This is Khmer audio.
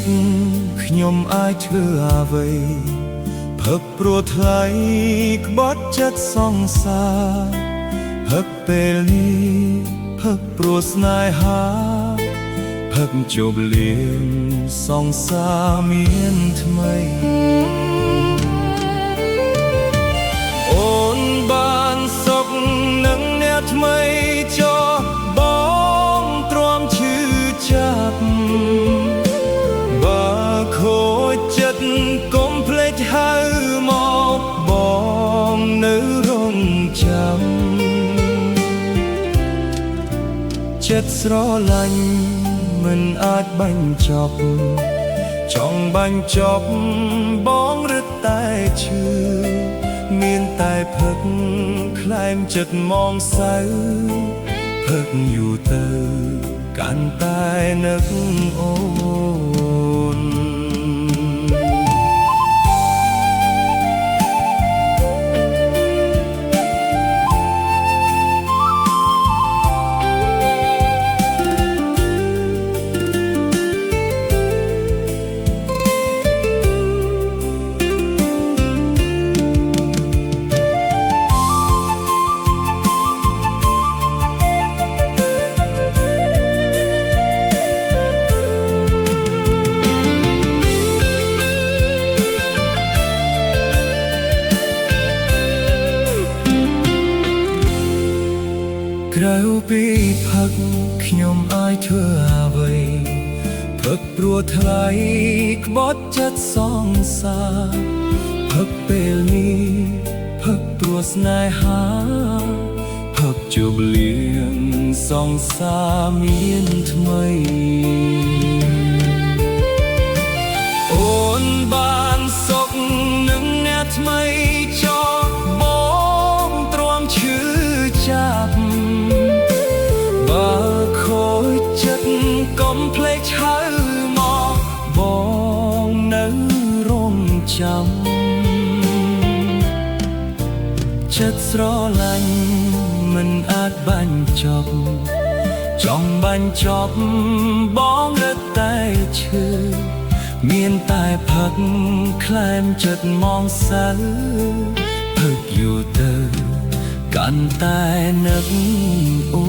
កខ្ញុំអាចធ្វើអ្វីផឹកព្រោះថ្លៃក្បត់ចិត្តសង្សារផឹកពេលនេះផឹកព្រោះស្នេហាផឹកជប់លៀងសង្សារមានថ្មីអូនបានសុខនឹងអ្នកថ្មីចោះបងទ្រាំឈឺចាប់បើខូចចិត្តកុំភ្លេចហៅមកបងនៅរងចាំចិត្តស្រឡាញ់មិនអាចបាញ់ចប់ចង់បាញ់ចប់បងរឹតតែឈឺមានតែផឹកខ្លែងចិត្តមងសៅផឹកយូរទៅកាន់តែនឹកអូនក្រៅពីផឹកខ្ញុំអាចធ្វើអ្វីផឹកព្រោះថ្លៃក្បត់ចិត្តសង្សារផឹកពេលនេះផឹកព្រោះស្នេហាផឹកជប់លៀងសង្សារមានថ្មីអូនបានសុខនឹងអ្នកថ្មីចោះបងទ្រាំឈឺចាប់បើខូចចិត្តកុំភ្លេចហៅមកបងនៅរងចាំចិត្តស្រឡាញ់មិនអាចបាញ់ចប់ចង់បាញ់ចប់បងរឹតតែឈឺមានតែផឹកខ្លែងចិត្តមងសៅផឹកយូរទៅកាន់តែនឹកអូ